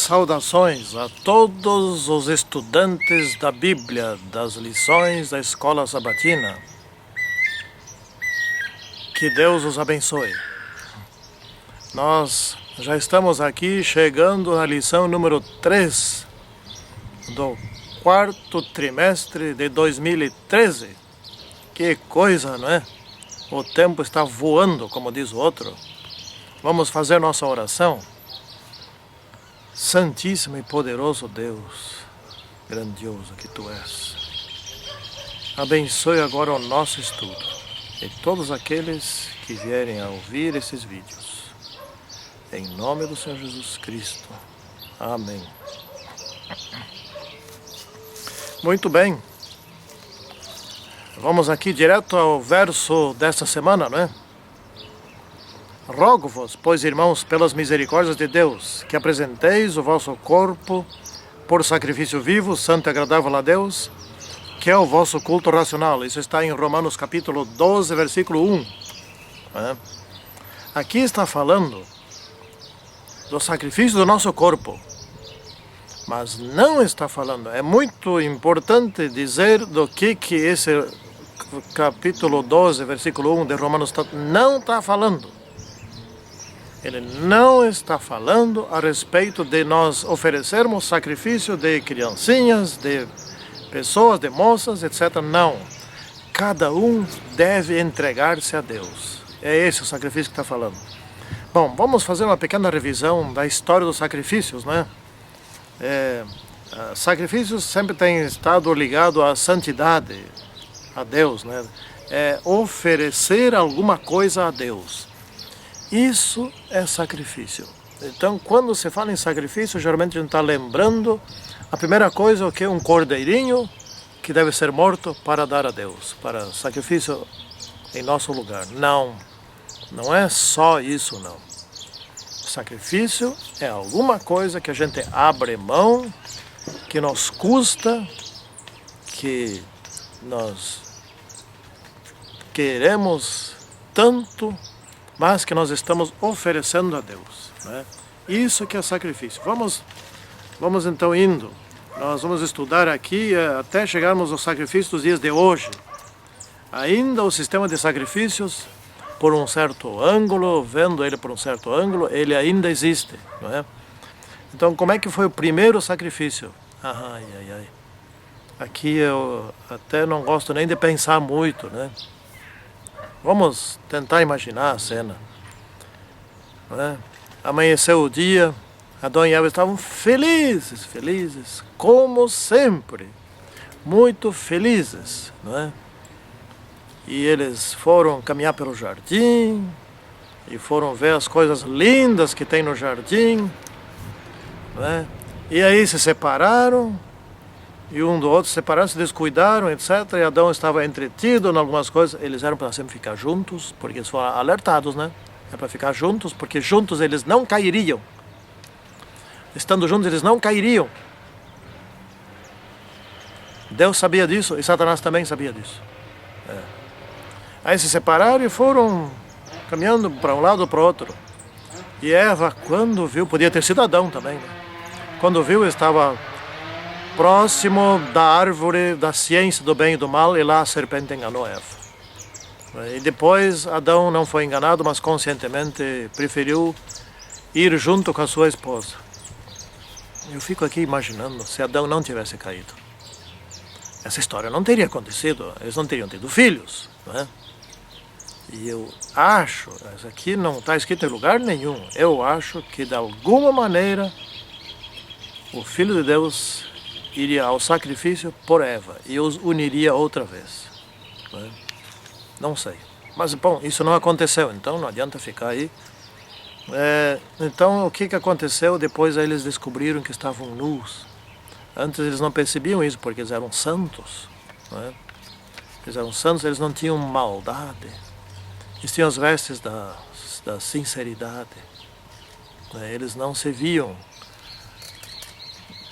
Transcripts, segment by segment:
Saudações a todos os estudantes da Bíblia, das lições da Escola Sabatina. Que Deus os abençoe. Nós já estamos aqui chegando na lição número 3 do quarto trimestre de 2013. Que coisa, não é? O tempo está voando, como diz o outro. Vamos fazer nossa oração. Santíssimo e poderoso Deus, grandioso que Tu és, abençoe agora o nosso estudo e todos aqueles que vierem a ouvir esses vídeos. Em nome do Senhor Jesus Cristo. Amém. Muito bem. Vamos aqui direto ao verso desta semana, não é? Rogo-vos, pois, irmãos, pelas misericórdias de Deus, que apresenteis o vosso corpo por sacrifício vivo, santo e agradável a Deus, que é o vosso culto racional. Isso está em Romanos capítulo 12, versículo 1. Aqui está falando do sacrifício do nosso corpo, mas não está falando. É muito importante dizer do que esse capítulo 12, versículo 1 de Romanos não está falando. Ele não está falando a respeito de nós oferecermos sacrifício de criancinhas, de pessoas, de moças, etc. Não. Cada um deve entregar-se a Deus. É esse o sacrifício que está falando. Bom, vamos fazer uma pequena revisão da história dos sacrifícios, né? Sacrifícios sempre têm estado ligado à santidade, a Deus, né? É oferecer alguma coisa a Deus. Isso é sacrifício. Então, quando se fala em sacrifício, geralmente a gente está lembrando a primeira coisa, o que é um cordeirinho que deve ser morto para dar a Deus, para sacrifício em nosso lugar. Não é só isso, não. O sacrifício é alguma coisa que a gente abre mão, que nos custa, que nós queremos tanto, mas que nós estamos oferecendo a Deus, né? Isso que é sacrifício. Vamos então indo. Nós vamos estudar aqui até chegarmos ao sacrifício dos dias de hoje. Ainda o sistema de sacrifícios, por um certo ângulo, vendo ele por um certo ângulo, ele ainda existe, não é? Então, como é que foi o primeiro sacrifício? Aqui eu até não gosto nem de pensar muito, né? Vamos tentar imaginar a cena. Amanheceu o dia, Adão e Eva estavam felizes, como sempre, muito felizes, não é? E eles foram caminhar pelo jardim, e foram ver as coisas lindas que tem no jardim, não é? E aí se separaram, e um do outro se separaram, se descuidaram, etc. E Adão estava entretido em algumas coisas. Eles eram para sempre ficar juntos, porque eles foram alertados, né? É para ficar juntos, porque juntos eles não cairiam. Estando juntos eles não cairiam. Deus sabia disso e Satanás também sabia disso. Aí se separaram e foram caminhando para um lado ou para o outro. E Eva, quando viu, podia ter sido Adão também, né? Quando viu, estava próximo da árvore da ciência do bem e do mal, e lá a serpente enganou Eva. E depois Adão não foi enganado, mas conscientemente preferiu ir junto com a sua esposa. Eu fico aqui imaginando, se Adão não tivesse caído, essa história não teria acontecido, eles não teriam tido filhos, não é? E eu acho, isso aqui não está escrito em lugar nenhum, eu acho que de alguma maneira o Filho de Deus iria ao sacrifício por Eva e os uniria outra vez. Não sei. Mas, bom, isso não aconteceu, então não adianta ficar aí. Então, o que aconteceu? Depois eles descobriram que estavam nus. Antes eles não percebiam isso, porque eles eram santos. Eles eram santos, eles não tinham maldade. Eles tinham as vestes da sinceridade. Eles não se viam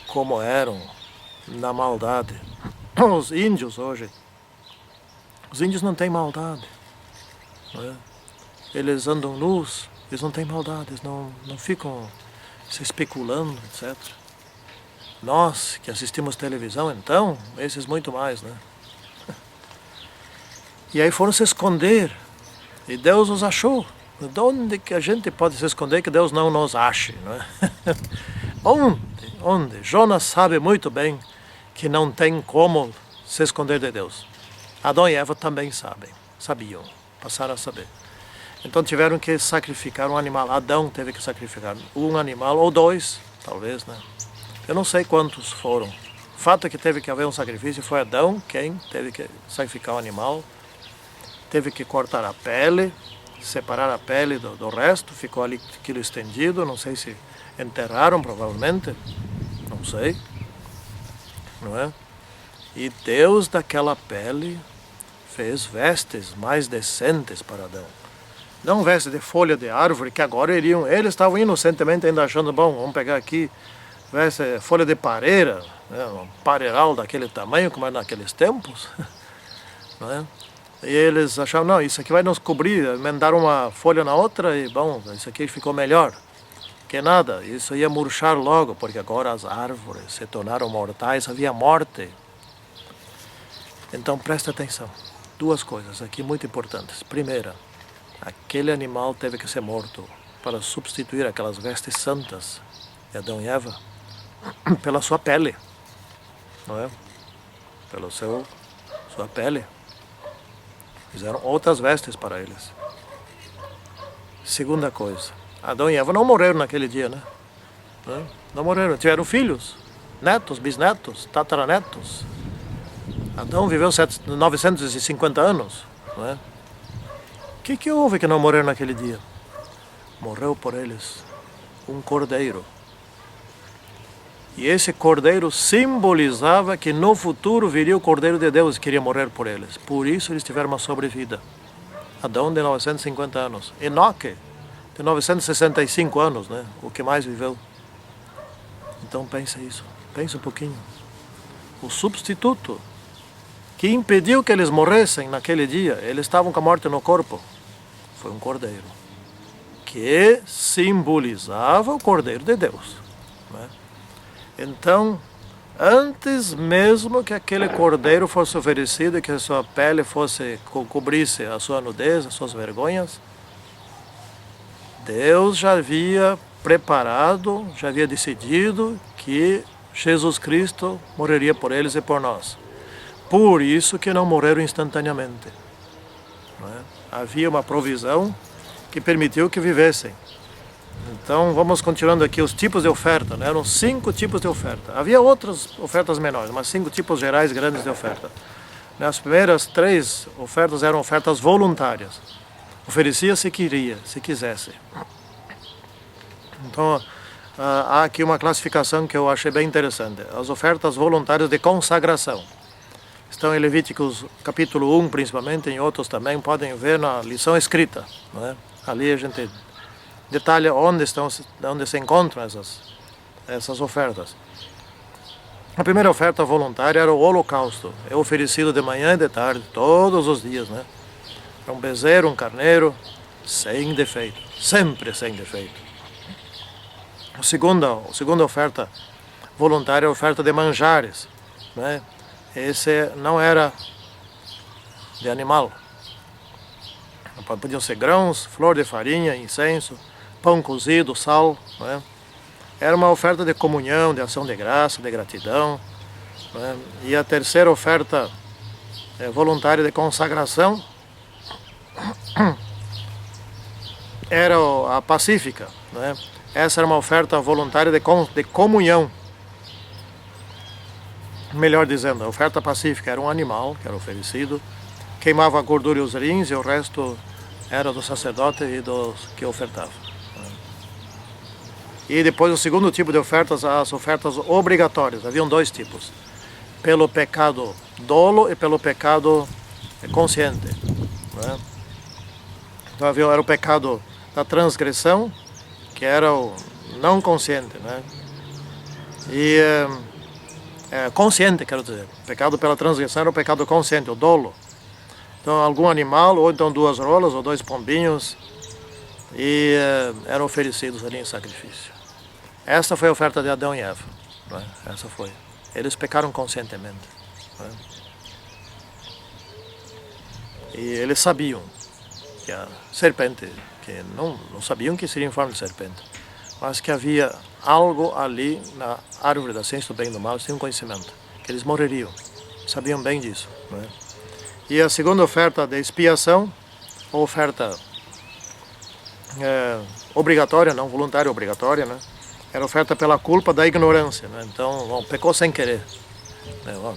como eram na maldade. Os índios hoje, os índios não têm maldade, não é? Eles andam nus, eles não têm maldade, eles não ficam se especulando, etc. Nós que assistimos televisão, então, esses muito mais, né? E aí foram se esconder, e Deus os achou. De onde que a gente pode se esconder que Deus não nos ache, não é? Onde? Jonas sabe muito bem que não tem como se esconder de Deus. Adão e Eva também sabiam, passaram a saber. Então tiveram que sacrificar um animal. Adão teve que sacrificar um animal, ou dois, talvez, né? Eu não sei quantos foram. O fato é que teve que haver um sacrifício, foi Adão quem teve que sacrificar o animal, teve que cortar a pele, separar a pele do resto, ficou ali aquilo estendido, não sei se enterraram provavelmente, não sei, não é? E Deus daquela pele fez vestes mais decentes para Adão. Não vestes de folha de árvore, que agora eles estavam inocentemente ainda achando, bom, vamos pegar aqui, veste folha de pareira, né, um pareiral daquele tamanho, como era naqueles tempos, não é? E eles achavam, não, isso aqui vai nos cobrir, emendaram uma folha na outra e, bom, isso aqui ficou melhor. Que nada, isso ia murchar logo, porque agora as árvores se tornaram mortais, havia morte. Então presta atenção, duas coisas aqui muito importantes. Primeira, aquele animal teve que ser morto para substituir aquelas vestes santas de Adão e Eva pela sua pele, não é? Pela sua pele. Fizeram outras vestes para eles. Segunda coisa, Adão e Eva não morreram naquele dia, né? Não morreram, tiveram filhos, netos, bisnetos, tataranetos. Adão viveu 950 anos, não é? O que houve que não morreram naquele dia? Morreu por eles um cordeiro. E esse cordeiro simbolizava que no futuro viria o cordeiro de Deus que queria morrer por eles. Por isso eles tiveram uma sobrevida. Adão de 950 anos. Enoque de 965 anos, né? O que mais viveu. Então pensa isso. Pensa um pouquinho. O substituto que impediu que eles morressem naquele dia, eles estavam com a morte no corpo, foi um cordeiro. Que simbolizava o cordeiro de Deus, né? Então, antes mesmo que aquele cordeiro fosse oferecido, que a sua pele cobrisse a sua nudez, as suas vergonhas, Deus já havia preparado, já havia decidido que Jesus Cristo morreria por eles e por nós. Por isso que não morreram instantaneamente, não é? Havia uma provisão que permitiu que vivessem. Então vamos continuando aqui os tipos de oferta, né? Eram 5 tipos de oferta. Havia outras ofertas menores, mas 5 tipos gerais grandes de oferta. As primeiras 3 ofertas eram ofertas voluntárias. Oferecia se queria, se quisesse. Então há aqui uma classificação que eu achei bem interessante. As ofertas voluntárias de consagração. Estão em Levíticos capítulo 1 principalmente, em outros também, podem ver na lição escrita, não é? Ali a gente detalha onde se encontram essas ofertas. A primeira oferta voluntária era o holocausto. É oferecido de manhã e de tarde, todos os dias, né? É um bezerro, um carneiro, sem defeito, sempre sem defeito. A segunda oferta voluntária é a oferta de manjares, né? Esse não era de animal. Podiam ser grãos, flor de farinha, incenso, pão cozido, sal, não é? Era uma oferta de comunhão, de ação de graça, de gratidão, não é? E a terceira oferta voluntária de consagração era a pacífica, não é? Essa era uma oferta voluntária de comunhão. Melhor dizendo, a oferta pacífica era um animal que era oferecido, queimava a gordura e os rins, e o resto era do sacerdote e dos que ofertavam. E depois o segundo tipo de ofertas, as ofertas obrigatórias. Haviam 2 tipos, pelo pecado dolo e pelo pecado consciente, né? Então era o pecado da transgressão, que era o não consciente, né? E consciente, quero dizer, pecado pela transgressão era o pecado consciente, o dolo. Então algum animal, ou então 2 rolas, ou 2 pombinhos, e eram oferecidos ali em sacrifício. Essa foi a oferta de Adão e Eva. Não é? Essa foi. Eles pecaram conscientemente. Não é? E eles sabiam que a serpente, que não sabiam que seria em forma de serpente, mas que havia algo ali na árvore da ciência do bem e do mal, eles tinham conhecimento, que eles morreriam, sabiam bem disso. Não é? E a segunda oferta de expiação, oferta obrigatória, não voluntária, obrigatória, né? Era oferta pela culpa da ignorância. Né? Então, pecou sem querer.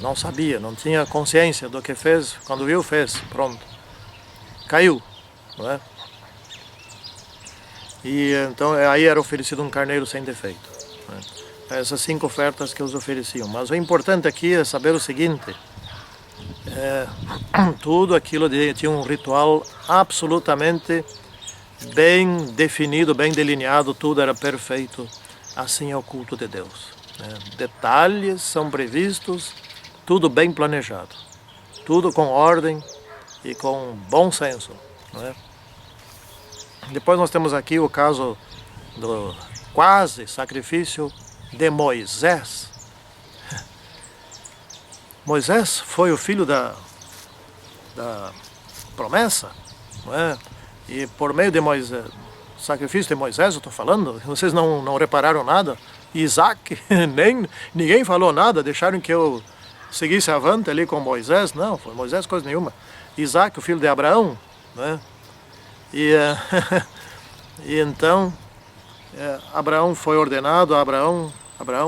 Não sabia, não tinha consciência do que fez. Quando viu, fez. Pronto. Caiu. Não é? E então aí era oferecido um carneiro sem defeito. Né? Essas 5 ofertas que eles ofereciam. Mas o importante aqui é saber o seguinte. Tudo aquilo tinha um ritual absolutamente bem definido, bem delineado. Tudo era perfeito. Assim é o culto de Deus. Detalhes são previstos, tudo bem planejado, tudo com ordem e com bom senso. Não é? Depois nós temos aqui o caso do quase sacrifício de Moisés. Moisés foi o filho da promessa, não é? E por meio de Moisés, sacrifício de Moisés, eu estou falando, vocês não repararam nada? Isaac, ninguém falou nada, deixaram que eu seguisse avante ali com Moisés. Não, foi Moisés coisa nenhuma. Isaac, o filho de Abraão, né? E então Abraão foi ordenado, Abraão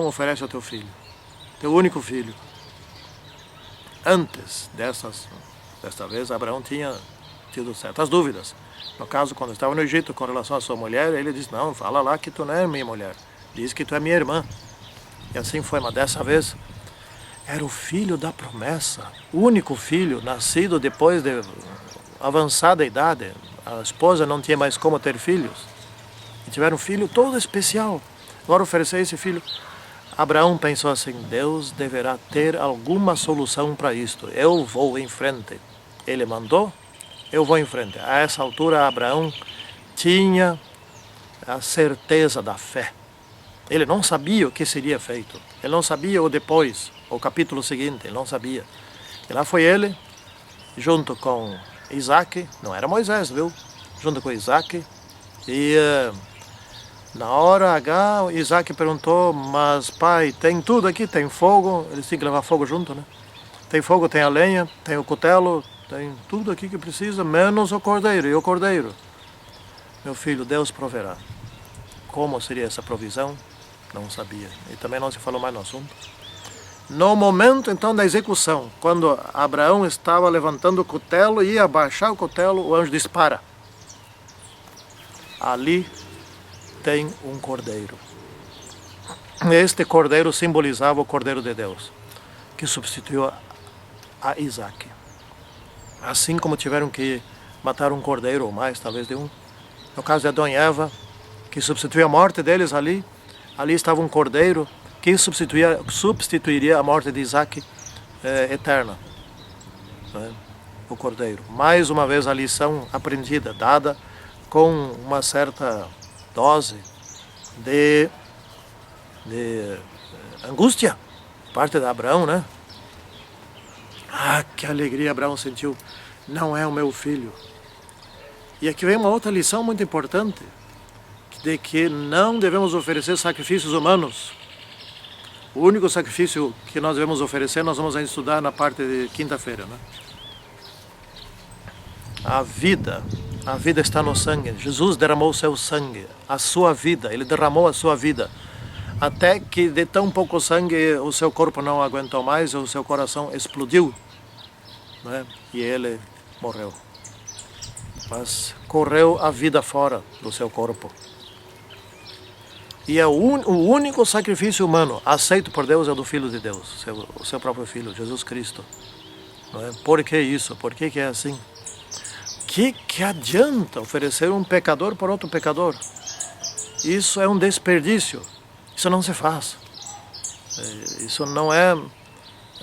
oferece o teu filho, teu único filho. Antes desta vez, Abraão tinha tido certas dúvidas. No caso, quando estava no Egito com relação à sua mulher, ele disse, não, fala lá que tu não é minha mulher. Diz que tu é minha irmã. E assim foi, mas dessa vez era o filho da promessa, o único filho, nascido depois de avançada idade. A esposa não tinha mais como ter filhos. E tiveram um filho todo especial. Agora oferecer esse filho. Abraão pensou assim, Deus deverá ter alguma solução para isto. Eu vou em frente. Ele mandou, eu vou em frente. A essa altura, Abraão tinha a certeza da fé. Ele não sabia o que seria feito. Ele não sabia o depois, o capítulo seguinte, ele não sabia. E lá foi ele, junto com Isaac, não era Moisés, viu? Junto com Isaac. E na hora H, Isaac perguntou, mas pai, tem tudo aqui? Tem fogo? Eles tinham que levar fogo junto, né? Tem fogo, tem a lenha, tem o cutelo, tem tudo aqui que precisa, menos o cordeiro. E o cordeiro? Meu filho, Deus proverá. Como seria essa provisão? Não sabia. E também não se falou mais no assunto. No momento, então, da execução, quando Abraão estava levantando o cutelo e ia abaixar o cutelo, o anjo dispara. Ali tem um cordeiro. Este cordeiro simbolizava o cordeiro de Deus, que substituiu a Isaac. Assim como tiveram que matar um cordeiro ou mais, talvez de um. No caso de Adão e Eva, que substituiu a morte deles ali estava um cordeiro que substituiria a morte de Isaac eterna. Né? O cordeiro. Mais uma vez a lição aprendida, dada com uma certa dose de angústia, parte de Abraão, né? Ah, que alegria Abraão sentiu. Não é o meu filho. E aqui vem uma outra lição muito importante, de que não devemos oferecer sacrifícios humanos. O único sacrifício que nós devemos oferecer, nós vamos estudar na parte de quinta-feira, né? A vida está no sangue. Jesus derramou o seu sangue, a sua vida, ele derramou a sua vida, até que de tão pouco sangue o seu corpo não aguentou mais, o seu coração explodiu, né? E ele morreu. Mas correu a vida fora do seu corpo. E é o único sacrifício humano aceito por Deus é o do Filho de Deus, o seu próprio Filho, Jesus Cristo. Não é? Por que isso? Por que é assim? Que adianta oferecer um pecador por outro pecador? Isso é um desperdício. Isso não se faz. Isso não é...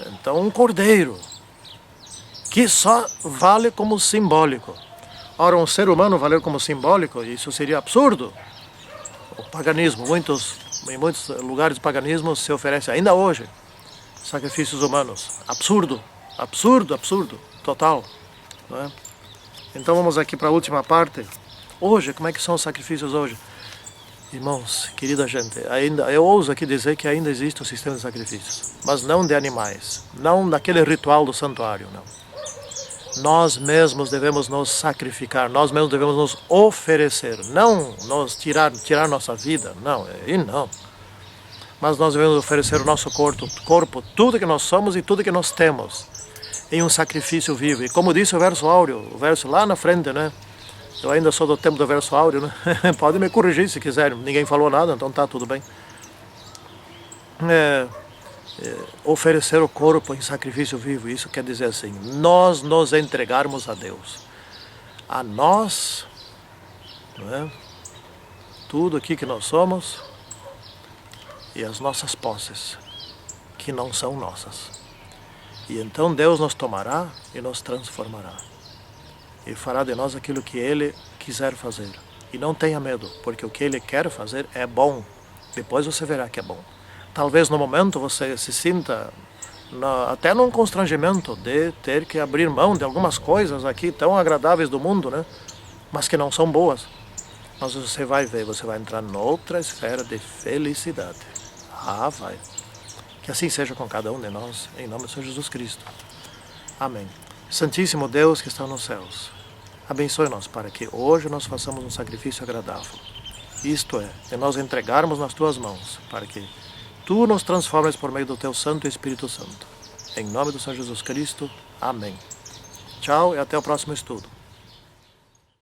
Então, um cordeiro, que só vale como simbólico. Ora, um ser humano valer como simbólico, isso seria absurdo. O paganismo, muitos em muitos lugares do paganismo se oferece ainda hoje sacrifícios humanos. Absurdo, absurdo, absurdo, total. Não é? Então vamos aqui para a última parte. Hoje, como é que são os sacrifícios hoje? Irmãos, querida gente, eu ouso aqui dizer que ainda existe um sistema de sacrifícios, mas não de animais, não daquele ritual do santuário, não. Nós mesmos devemos nos sacrificar, nós mesmos devemos nos oferecer, não nos tirar nossa vida, não, e não. Mas nós devemos oferecer o nosso corpo, tudo que nós somos e tudo que nós temos, em um sacrifício vivo. E como disse o verso áureo, o verso lá na frente, né? Eu ainda sou do tempo do verso áureo, né? Pode me corrigir se quiser, ninguém falou nada, então tá tudo bem. Oferecer o corpo em sacrifício vivo, isso quer dizer assim, nós nos entregarmos a Deus. A nós, não é? Tudo aqui que nós somos e as nossas posses, que não são nossas. E então Deus nos tomará e nos transformará. E fará de nós aquilo que Ele quiser fazer. E não tenha medo, porque o que Ele quer fazer é bom. Depois você verá que é bom. Talvez no momento você se sinta até num constrangimento de ter que abrir mão de algumas coisas aqui tão agradáveis do mundo, né? Mas que não são boas. Mas você vai ver, você vai entrar noutra esfera de felicidade. Ah, vai. Que assim seja com cada um de nós, em nome do Senhor Jesus Cristo. Amém. Santíssimo Deus que está nos céus, abençoe-nos para que hoje nós façamos um sacrifício agradável. Isto é, de nós entregarmos nas Tuas mãos, para que Tu nos transformes por meio do Teu Santo Espírito Santo. Em nome do Senhor Jesus Cristo. Amém. Tchau e até o próximo estudo.